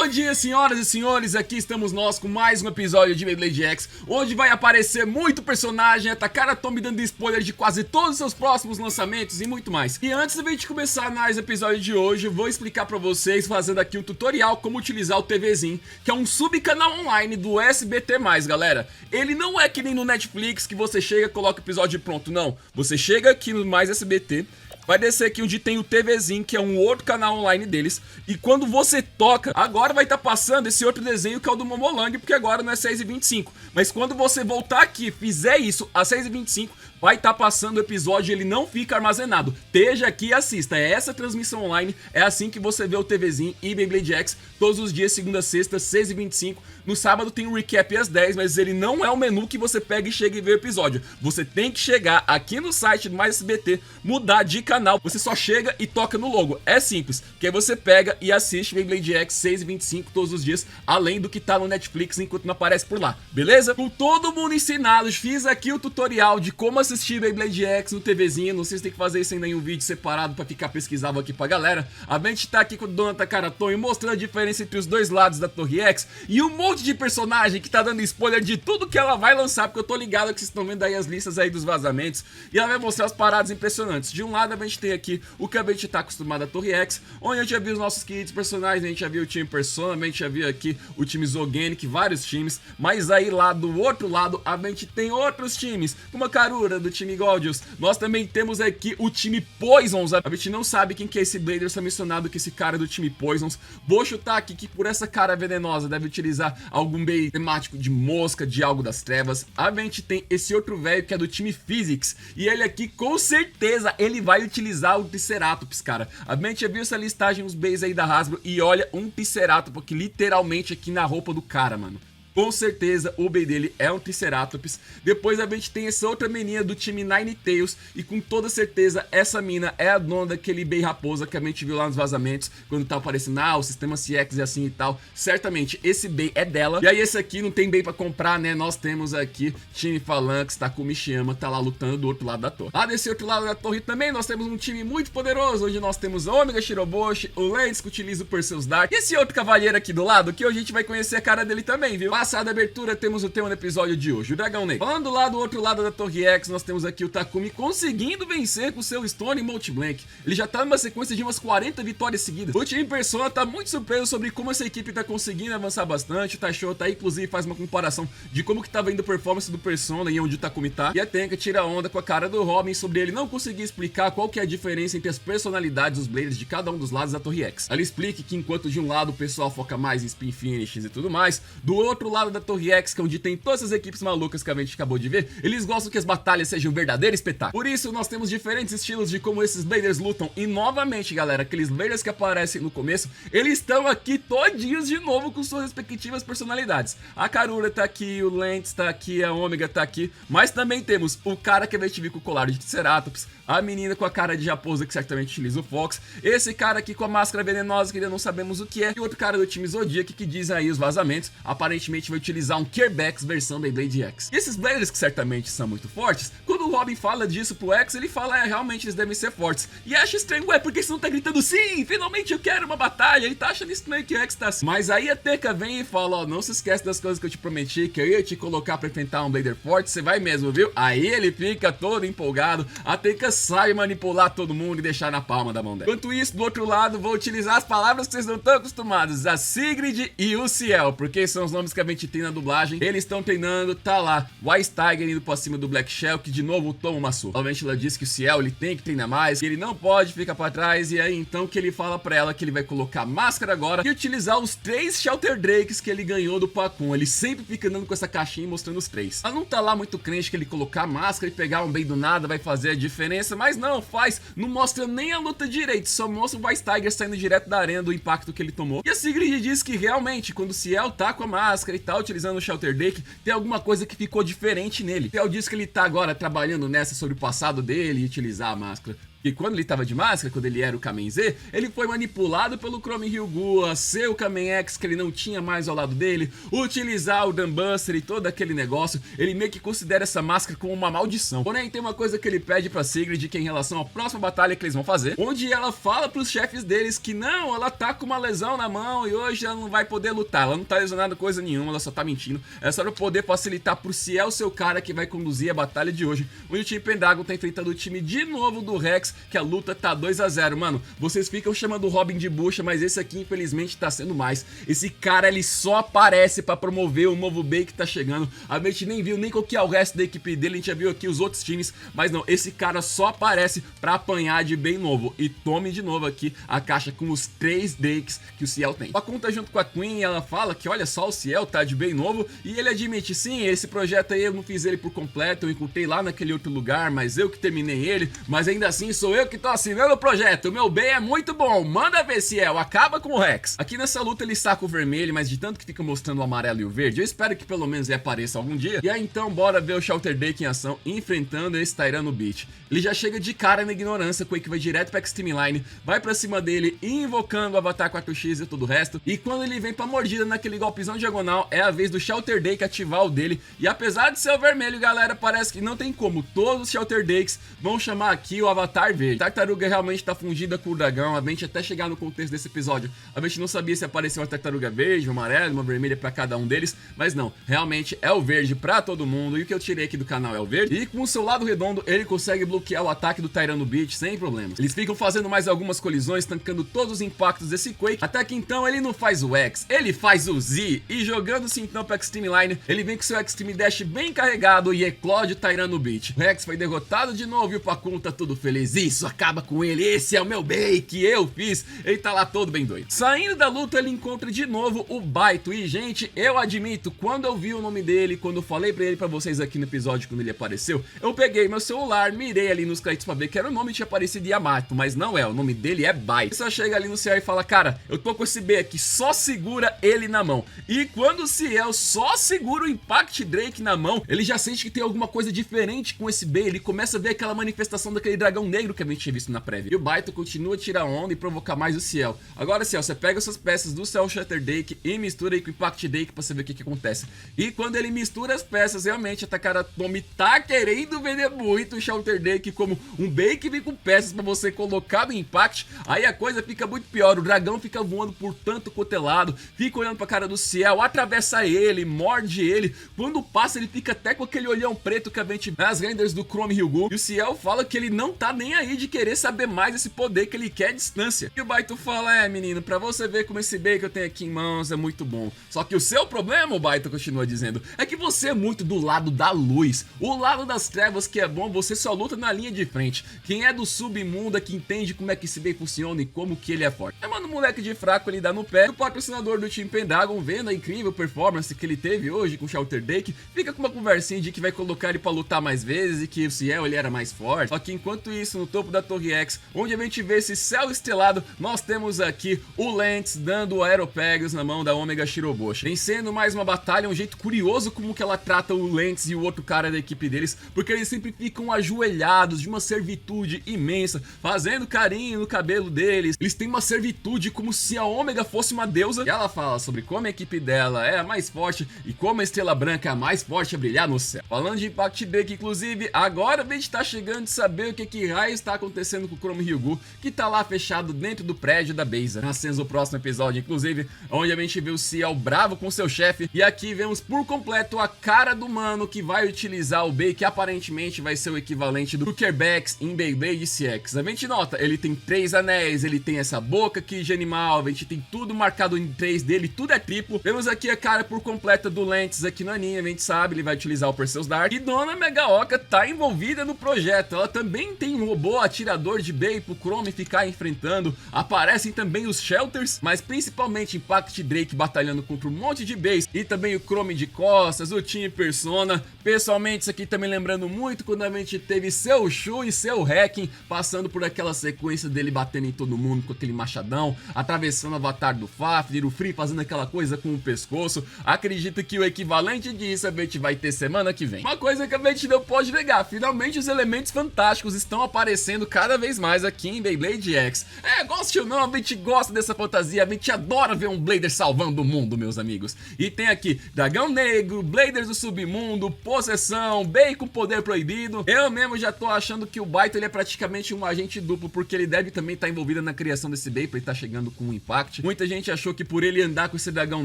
Bom dia, senhoras e senhores, aqui estamos nós com mais um episódio de Beyblade X, onde vai aparecer muito personagem, atacar a Tommy dando spoiler de quase todos os seus próximos lançamentos e muito mais. E antes da gente começar mais o episódio de hoje, eu vou explicar pra vocês, fazendo aqui um tutorial como utilizar o TVzinho, que é um subcanal online do SBT+, galera. Ele não é que nem no Netflix, que você chega, coloca o episódio pronto, não. Você chega aqui no Mais SBT, vai descer aqui onde tem o TVzinho, que é um outro canal online deles. E quando você toca, agora vai estar passando esse outro desenho que é o do Momolang, porque agora não é 6h25. Mas quando você voltar aqui, fizer isso às 6h25, vai estar passando o episódio e ele não fica armazenado. Esteja aqui e assista. É essa transmissão online, é assim que você vê o TVzinho e Beyblade X todos os dias, segunda a sexta, 6h25. No sábado tem um recap às 10, mas ele não é o menu que você pega e chega e vê o episódio. Você tem que chegar aqui no site do Mais SBT, mudar de canal. Você só chega e toca no logo. É simples, que aí você pega e assiste Beyblade X 6h25 todos os dias, além do que tá no Netflix enquanto não aparece por lá, beleza? Com todo mundo ensinado, fiz aqui o tutorial de como assistir Beyblade X no TVzinho. Não sei se tem que fazer isso ainda em um vídeo separado pra ficar pesquisável aqui pra galera. A gente tá aqui com o Dona Takara Tomy mostrando a diferença entre os dois lados da Torre X e um monte de personagem que tá dando spoiler de tudo que ela vai lançar, porque eu tô ligado que vocês estão vendo aí as listas aí dos vazamentos, e ela vai mostrar as paradas impressionantes. De um lado a gente tem aqui o que a gente tá acostumado a Torre X, onde a gente já viu os nossos queridos personagens, a gente já viu o time Persona, a gente já viu aqui o time Zogenic, vários times, mas aí lá do outro lado a gente tem outros times, como a Karura do time Goldius. Nós também temos aqui o time Poisons, a gente não sabe quem que é esse Blader, só mencionado que esse cara do time Poisons. Vou chutar aqui que por essa cara venenosa deve utilizar algum bait temático de mosca, de algo das trevas. A gente tem esse outro velho que é do time Physics, e ele aqui com certeza ele vai utilizar o Triceratops, cara. A gente já viu essa listagem, os baits aí da Hasbro, e olha, um Triceratops aqui literalmente aqui na roupa do cara, mano. Com certeza o bait dele é um Triceratops. Depois a gente tem essa outra menina do time Ninetales, e com toda certeza essa mina é a dona daquele bait raposa que a gente viu lá nos vazamentos, quando tá aparecendo, o sistema CX e assim e tal. Certamente esse bait é dela. E aí esse aqui não tem bait pra comprar, né? Nós temos aqui time Phalanx, tá com o Mishima, tá lá lutando do outro lado da torre. Lá desse outro lado da torre também nós temos um time muito poderoso, onde nós temos a Omega Shiroboshi, o Lance que utiliza o Perseus Dark, e esse outro cavaleiro aqui do lado, que hoje a gente vai conhecer a cara dele também, viu? Passada a abertura, temos o tema do episódio de hoje, o Dragão Negro. Falando lá do outro lado da Torre X, nós temos aqui o Takumi conseguindo vencer com o seu Stone Multiblank. Ele já tá numa sequência de umas 40 vitórias seguidas. O time Persona tá muito surpreso sobre como essa equipe tá conseguindo avançar bastante. O Taisho tá aí, inclusive, faz uma comparação de como que tava indo a performance do Persona e onde o Takumi tá. E a Tenka tira onda com a cara do Robin sobre ele não conseguir explicar qual que é a diferença entre as personalidades dos Bladers de cada um dos lados da Torre X. Ela explica que enquanto de um lado o pessoal foca mais em spin finishes e tudo mais, do outro lado da Torre X, que é onde tem todas essas equipes malucas que a gente acabou de ver, eles gostam que as batalhas sejam um verdadeiro espetáculo. Por isso nós temos diferentes estilos de como esses Bladers lutam, e novamente, galera, aqueles Bladers que aparecem no começo, eles estão aqui todinhos de novo com suas respectivas personalidades. A Karura tá aqui, o Lance tá aqui, a Omega tá aqui, mas também temos o cara que a gente viu com o colar de Triceratops, a menina com a cara de raposa que certamente utiliza o Fox, esse cara aqui com a máscara venenosa que ainda não sabemos o que é, e outro cara do time Zodiac que dizem aí os vazamentos, aparentemente vai utilizar um Kerbex versão Beyblade X. E esses Bladers que certamente são muito fortes, quando o Robin fala disso pro X, ele fala, realmente eles devem ser fortes. E acha estranho, porque você não tá gritando, sim, finalmente eu quero uma batalha, ele tá achando estranho que o X tá assim. Mas aí a Tenka vem e fala, não se esquece das coisas que eu te prometi, que eu ia te colocar pra enfrentar um Blader forte, você vai mesmo, viu? Aí ele fica todo empolgado, a Tenka sai manipular todo mundo e deixar na palma da mão dela. Enquanto isso, do outro lado, vou utilizar as palavras que vocês não estão acostumados, a Sigrid e o Ciel, porque são os nomes que a gente tem na dublagem. Eles estão treinando, tá lá o Ice Tiger indo pra cima do Black Shell, que de novo toma uma surra. Obviamente ela diz que o Ciel ele tem que treinar mais, que ele não pode ficar pra trás, e aí então que ele fala pra ela que ele vai colocar máscara agora e utilizar os 3 Shelter Drakes que ele ganhou do Pacon. Ele sempre fica andando com essa caixinha e mostrando os 3. Ela não tá lá muito crente que ele colocar máscara e pegar um bem do nada vai fazer a diferença, mas não faz, não mostra nem a luta direito, só mostra o Ice Tiger saindo direto da arena do impacto que ele tomou. E a Sigrid diz que realmente quando o Ciel tá com a máscara e tá utilizando o Shelter Drake, tem alguma coisa que ficou diferente nele. O Ciel diz que ele tá agora trabalhando nessa sobre o passado dele e utilizar a máscara. E quando ele tava de máscara, quando ele era o Kamen Z, ele foi manipulado pelo Chrome Ryugu a ser o Kamen X que ele não tinha mais ao lado dele, utilizar o Dambuster e todo aquele negócio. Ele meio que considera essa máscara como uma maldição. Porém, tem uma coisa que ele pede pra Sigrid, que é em relação à próxima batalha que eles vão fazer, onde ela fala pros chefes deles que não, ela tá com uma lesão na mão e hoje ela não vai poder lutar. Ela não tá lesionada coisa nenhuma, ela só tá mentindo. É só pra poder facilitar pro Ciel ser o cara que vai conduzir a batalha de hoje, onde o time Pendragon tá enfrentando o time de novo do Rex, que a luta tá 2-0, mano. Vocês ficam chamando o Robin de bucha, mas esse aqui infelizmente tá sendo mais. Esse cara, ele só aparece pra promover o novo Bay que tá chegando. A gente nem viu nem qual que é o resto da equipe dele, a gente já viu aqui os outros times, mas não, esse cara só aparece pra apanhar de Bay novo. E tome de novo aqui a caixa com os 3 Dakes que o Ciel tem. A conta junto com a Queen, ela fala que olha só, o Ciel tá de Bay novo, e ele admite, sim, esse projeto aí eu não fiz ele por completo, eu encontrei lá naquele outro lugar, mas eu que terminei ele, mas ainda assim sou eu que tô assinando o projeto, o meu Bay é muito bom, manda ver, Ciel, acaba com o Rex. Aqui nessa luta ele saca o vermelho, mas de tanto que fica mostrando o amarelo e o verde, eu espero que pelo menos ele apareça algum dia. E aí então bora ver o Shelter Dake em ação, enfrentando esse Tyrano Beach. Ele já chega de cara na ignorância, o Quake vai direto pra Extreme Line, vai pra cima dele, invocando o Avatar 4X e todo o resto, e quando ele vem pra mordida naquele golpezão diagonal, é a vez do Shelter Dake ativar o dele, e apesar de ser o vermelho, galera, parece que não tem como, todos os Shelter Dakes vão chamar aqui o Avatar verde. Tartaruga realmente tá fungida com o dragão, a gente até chegar no contexto desse episódio, a gente não sabia se apareceu uma tartaruga verde, uma amarela, uma vermelha pra cada um deles, mas não, realmente é o verde pra todo mundo, e o que eu tirei aqui do canal é o verde, e com o seu lado redondo, ele consegue bloquear o ataque do Tyrano Beach sem problemas. Eles ficam fazendo mais algumas colisões, tancando todos os impactos desse Quake, até que então ele não faz o X, ele faz o Z, e jogando-se então pra Extreme Line, ele vem com seu Extreme Dash bem carregado e eclode o Tyrano Beach. O Rex foi derrotado de novo e o Pacun tá todo feliz, isso, acaba com ele, esse é o meu Bay que eu fiz, ele tá lá todo bem doido. Saindo da luta ele encontra de novo o Baito, e gente, eu admito, quando eu vi o nome dele, quando eu falei pra ele pra vocês aqui no episódio quando ele apareceu, eu peguei meu celular, mirei ali nos créditos pra ver que era o nome que tinha aparecido Yamato, mas não é, o nome dele é Baito. Só chega ali no Ciel e fala, cara, eu tô com esse B aqui, só segura ele na mão. E quando o Ciel só segura o Impact Drake na mão, ele já sente que tem alguma coisa diferente com esse B, ele começa a ver aquela manifestação daquele dragão negro que a gente tinha visto na prévia. E o Baito continua a tirar onda e provocar mais o Ciel. Agora, Ciel, você pega essas peças do Cell Shatter Dake e mistura aí com o Impact Dake pra você ver o que acontece. E quando ele mistura as peças, realmente a Takara Tomy tá querendo vender muito o Shelter Dake como um Bay que vem com peças pra você colocar no Impact. Aí a coisa fica muito pior, o dragão fica voando por tanto cotelado, fica olhando pra cara do Ciel, atravessa ele, morde ele, quando passa ele fica até com aquele olhão preto que a gente vê nas renders do Chrome Ryugu, e o Ciel fala que ele não tá nem aí de querer saber mais esse poder, que ele quer distância. E o Baito fala, menino, pra você ver como esse Bay que eu tenho aqui em mãos é muito bom, só que o seu problema, o Baito continua dizendo, é que você é muito do lado da luz, o lado das trevas que é bom, você só luta na linha de frente, quem é do submundo é que entende como é que esse Bay funciona e como que ele é forte. É, mano, o moleque de fraco ele dá no pé, o patrocinador do time Pendragon, vendo a incrível performance que ele teve hoje com o Shelter Dake, fica com uma conversinha de que vai colocar ele pra lutar mais vezes e que o Ciel ele era mais forte. Só que enquanto isso, no topo da Torre X, onde a gente vê esse céu estrelado, nós temos aqui o Lance dando o Aeropegas na mão da Omega Shirobosha. Vencendo mais uma batalha, um jeito curioso como que ela trata o Lance e o outro cara da equipe deles, porque eles sempre ficam ajoelhados de uma servitude imensa, fazendo carinho no cabelo deles. Eles têm uma servitude como se a Omega fosse uma deusa, e ela fala sobre como a equipe dela é a mais forte e como a Estrela Branca é a mais forte a brilhar no céu. Falando de Impact Drake, inclusive, agora a gente tá chegando de saber o que raio está acontecendo com o Chrome Ryugu, que tá lá fechado dentro do prédio da Beza. Nós temos o próximo episódio, inclusive, onde a gente vê o Ciel bravo com seu chefe, e aqui vemos por completo a cara do mano que vai utilizar o Bay, que aparentemente vai ser o equivalente do Cookerbacks em Beyblade CX. A gente nota, ele tem 3 anéis, ele tem essa boca aqui de animal, a gente tem tudo marcado em 3 dele, tudo é triplo. Vemos aqui a cara por completa do Lentes aqui no anime, a gente sabe, ele vai utilizar o Perseus Dark. E Dona Megaoka tá envolvida no projeto, ela também tem um robô atirador de Bay pro Chrome ficar enfrentando. Aparecem também os Shelters, mas principalmente Impact Drake batalhando contra um monte de Bays, e também o Chrome de costas, o time Persona. Pessoalmente, isso aqui tá me lembrando muito quando a gente teve seu Shu e seu Hacking passando por aquela sequência dele batendo em todo mundo com aquele machadão, atravessando o avatar do Fafnir, o Free fazendo aquela coisa com o pescoço. Acredito que o equivalente disso a gente vai ter semana que vem. Uma coisa que a gente não pode negar, finalmente os elementos fantásticos estão aparecendo aparecendo cada vez mais aqui em Beyblade X. Goste ou não, a gente gosta dessa fantasia, a gente adora ver um Blader salvando o mundo, meus amigos. E tem aqui Dragão Negro, Bladers do Submundo, Possessão, Bacon Poder Proibido. Eu mesmo já tô achando que o Baito ele é praticamente um agente duplo, porque ele deve também estar envolvido na criação desse Bacon, ele tá chegando com um Impact. Muita gente achou que por ele andar com esse Dragão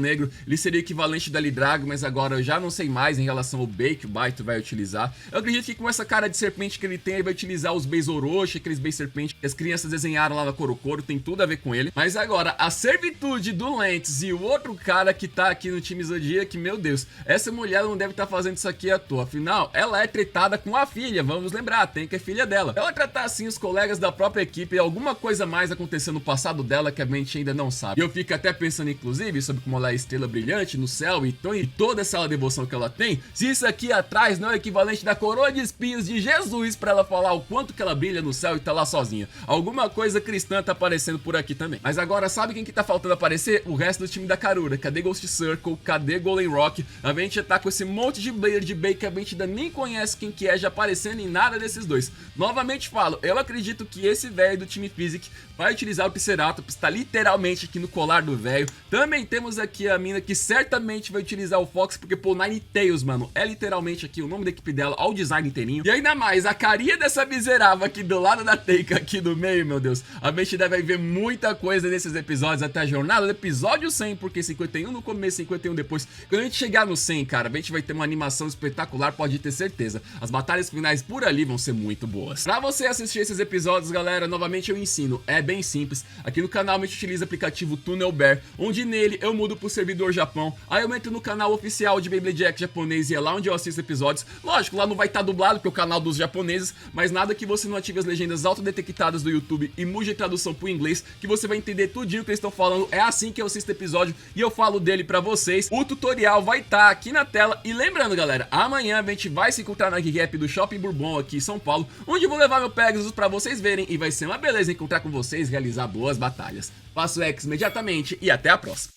Negro, ele seria equivalente da Lidrago, mas agora eu já não sei mais em relação ao Bacon que o Baito vai utilizar. Eu acredito que com essa cara de serpente que ele tem, ele vai utilizar os Beis Orochi, aqueles Beis Serpente que as crianças desenharam lá na Korokoro, tem tudo a ver com ele. Mas agora, a servitude do Lentes e o outro cara que tá aqui no time Zodiac, meu Deus, essa mulher não deve estar fazendo isso aqui à toa. Afinal, ela é tretada com a filha, vamos lembrar, tem que é filha dela. Ela tratar assim os colegas da própria equipe, alguma coisa mais aconteceu no passado dela que a gente ainda não sabe. E eu fico até pensando, inclusive, sobre como ela é estrela brilhante no céu e toda essa devoção que ela tem, se isso aqui atrás não é o equivalente da coroa de espinhos de Jesus pra ela falar o quanto que ela brilha no céu e tá lá sozinha. Alguma coisa cristã tá aparecendo por aqui também. Mas agora, sabe quem que tá faltando aparecer? O resto do time da Karura. Cadê Ghost Circle? Cadê Golden Rock? A gente já tá com esse monte de Blader de Bacon que a gente ainda nem conhece quem que é, já aparecendo em nada desses dois. Novamente falo, eu acredito que esse velho do time Physic vai utilizar o Triceratops, tá literalmente aqui no colar do velho. Também temos aqui a mina que certamente vai utilizar o Fox, porque pô, Nine Tails, mano, é literalmente aqui o nome da equipe dela, ó o design inteirinho. E ainda mais, a carinha dessa miserável aqui do lado da Teika, aqui do meio, meu Deus. A gente deve ver muita coisa nesses episódios até a jornada do episódio 100, porque 51 no começo, 51 depois. Quando a gente chegar no 100, cara, a gente vai ter uma animação espetacular, pode ter certeza. As batalhas finais por ali vão ser muito boas. Pra você assistir esses episódios, galera, novamente eu ensino, é bem simples. Aqui no canal a gente utiliza o aplicativo Tunnel Bear, onde nele eu mudo pro servidor Japão. Aí eu entro no canal oficial de Beyblade X japonês e é lá onde eu assisto episódios. Lógico, lá não vai estar dublado, porque é o canal dos japoneses, mas nada que você não ative as legendas autodetectadas do YouTube e mude a tradução pro inglês, que você vai entender tudinho que eles estão falando. É assim que eu assisto episódio e eu falo dele pra vocês. O tutorial vai estar aqui na tela. E lembrando, galera, amanhã a gente vai se encontrar na Gap do Shopping Bourbon aqui em São Paulo, onde eu vou levar meu Pegasus pra vocês verem e vai ser uma beleza encontrar com vocês e realizar boas batalhas. Faço X imediatamente e até a próxima.